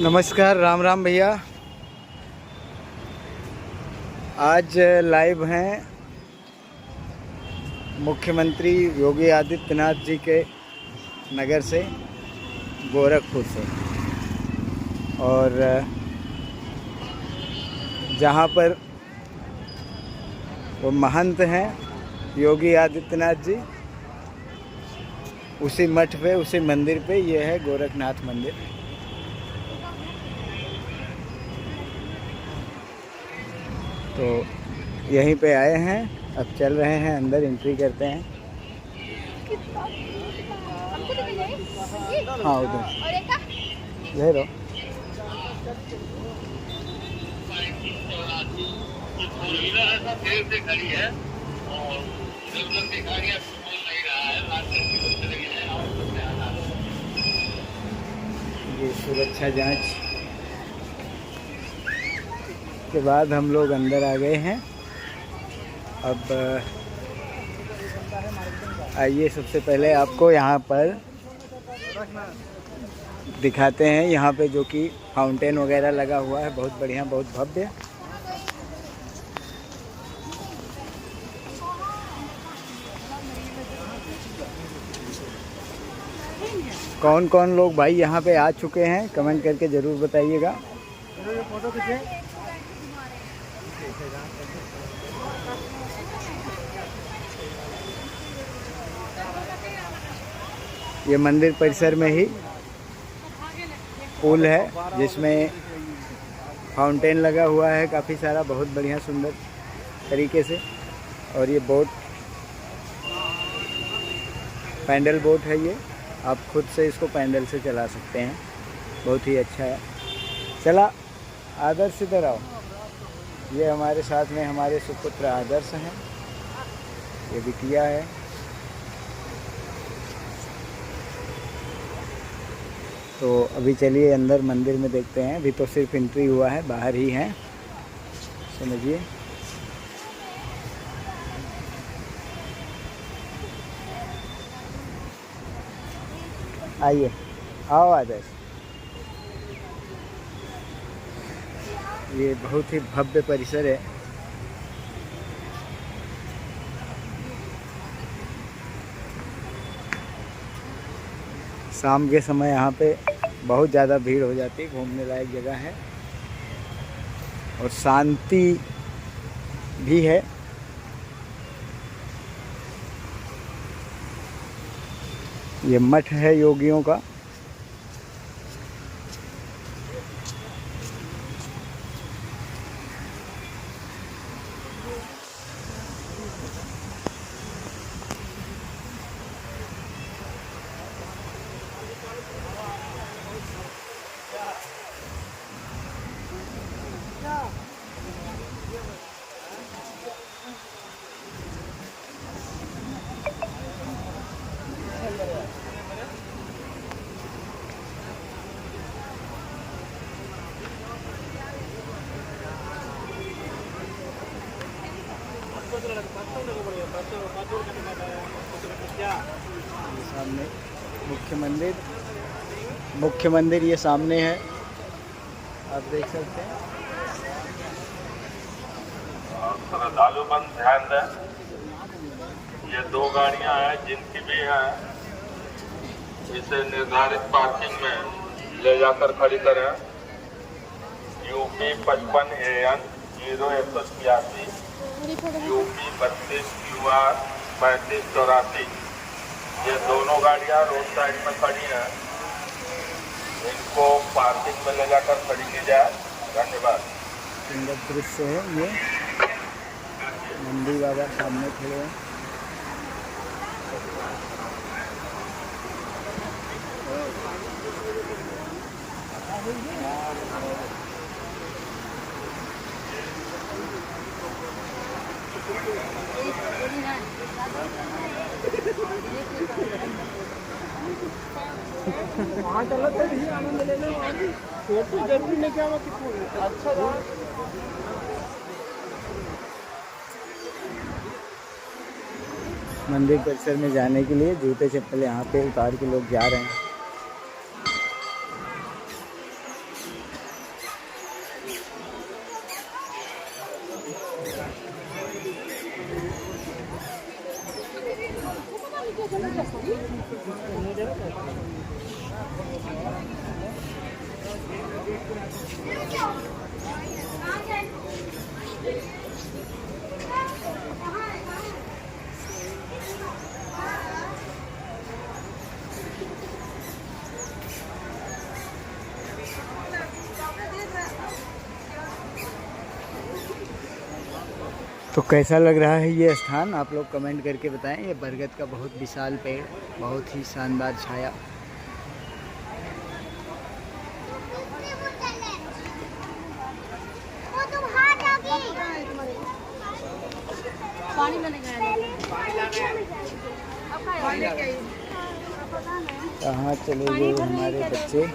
नमस्कार, राम राम भैया। आज लाइव हैं मुख्यमंत्री योगी आदित्यनाथ जी के नगर से, गोरखपुर से, और जहां पर वो महंत हैं योगी आदित्यनाथ जी, उसी मठ पे, उसी मंदिर पे ये है गोरखनाथ मंदिर। तो यहीं पे आए हैं, अब चल रहे हैं अंदर, एंट्री करते हैं। हाँ उधर यही रहो। ये सुरक्षा जांच के बाद हम लोग अंदर आ गए हैं। अब आइए, सबसे पहले आपको यहाँ पर दिखाते हैं, यहाँ पे जो कि फाउंटेन वगैरह लगा हुआ है, बहुत बढ़िया, बहुत भव्य। कौन कौन लोग भाई यहाँ पे आ चुके हैं, कमेंट करके ज़रूर बताइएगा। ये मंदिर परिसर में ही पूल है जिसमें फाउंटेन लगा हुआ है काफ़ी सारा, बहुत बढ़िया सुंदर तरीके से। और ये बोट, पैडल बोट है ये, आप खुद से इसको पैडल से चला सकते हैं, बहुत ही अच्छा है। चला आदर्श, इधर आओ। ये हमारे साथ में हमारे सुपुत्र आदर्श हैं, ये बिटिया है। तो अभी चलिए अंदर मंदिर में देखते हैं। अभी तो सिर्फ एंट्री हुआ है, बाहर ही हैं, समझिए। आइए, आओ आदर्श। ये बहुत ही भव्य परिसर है। शाम के समय यहाँ पे बहुत ज़्यादा भीड़ हो जाती है, घूमने लायक जगह है और शांति भी है। ये मठ है योगियों का। सामने मुख्य मंदिर ये सामने है, आप देख सकते हैं। श्रद्धालु बंद ध्यान दें, ये 2 गाड़ियां हैं जिनकी भी हैं, इसे निर्धारित पार्किंग में ले जाकर खड़ी करें। यूपी 55 AN 0186, यूपी 32 QR 3584, ये दोनों गाड़ियां रोड साइड में खड़ी हैं, इनको पार्किंग में ले जाकर खड़ी की जाए। धन्यवाद। सुंदर दृश्य है ये, नंदी बाबा सामने खड़े हैं। वहाँ चला था भी आनंद लेने, वहाँ भी फोटो जरूरी लेके आवा कितना अच्छा रहा। मंदिर परिसर में जाने के लिए जूते चप्पल यहाँ पे उतार के लोग जा रहे हैं। तो कैसा लग रहा है ये स्थान, आप लोग कमेंट करके बताएं। ये बरगद का बहुत विशाल पेड़, बहुत ही शानदार छाया। कहाँ चले गए हमारे बच्चे?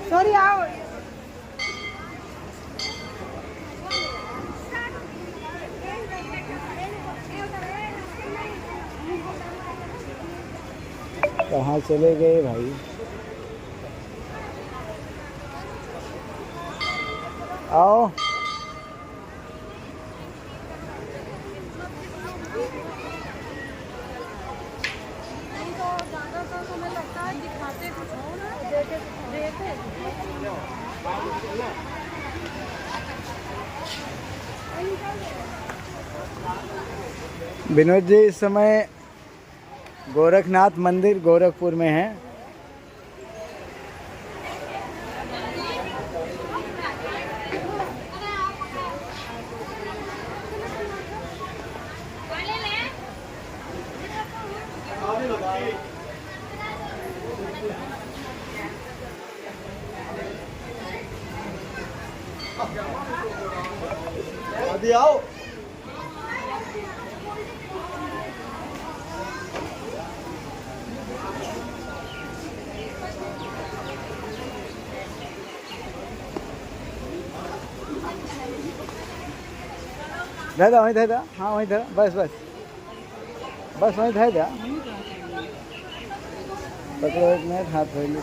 सॉरी आओ। कहाँ चले गए भाई? आओ। विनोद जी, इस समय गोरखनाथ मंदिर गोरखपुर में है। अभी आओ। दादा वहीं था, हाँ वहीं था, बस बस बस वहीं था। जा पकड़ो, एक मिनट, हाथ धो ली।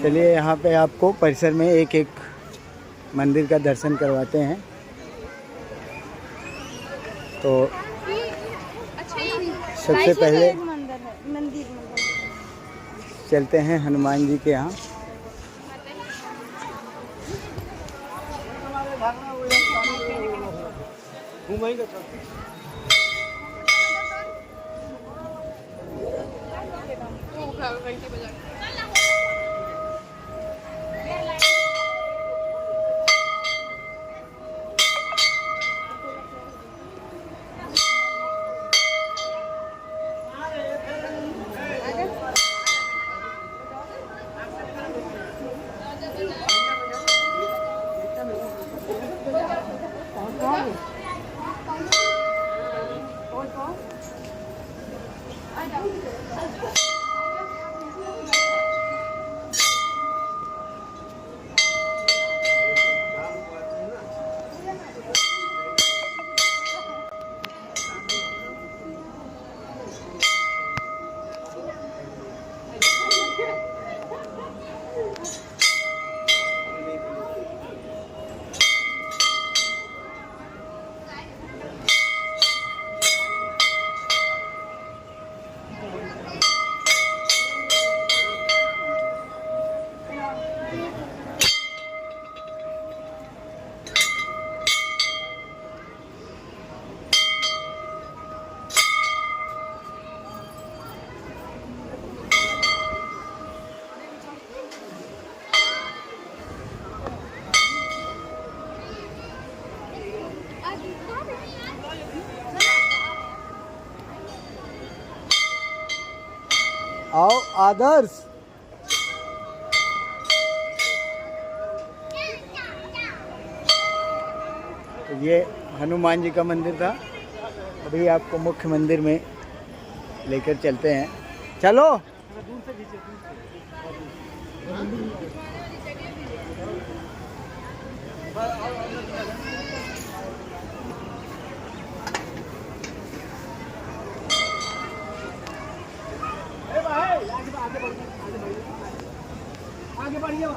चलिए यहाँ पे आपको परिसर में एक एक मंदिर का दर्शन करवाते हैं। तो सबसे पहले मंदिर चलते हैं हनुमान जी के यहाँ। आओ आदर्श। तो ये हनुमान जी का मंदिर था। अभी आपको मुख्य मंदिर में लेकर चलते हैं, चलो। आगे बढ़िए आ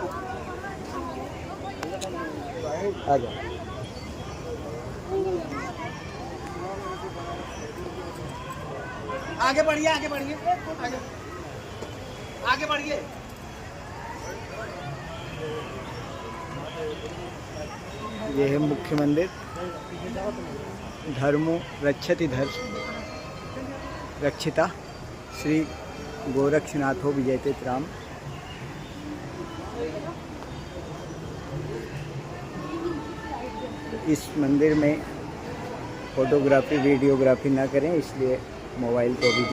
जाओ। आगे बढ़िए आगे बढ़िए आगे बढ़िए। ये है मुख्य मंदिर। धर्मो रक्षति धर्म रक्षिता श्री गोरक्षनाथो विजयते राम। इस मंदिर में फोटोग्राफी वीडियोग्राफी ना करें, इसलिए मोबाइल को भी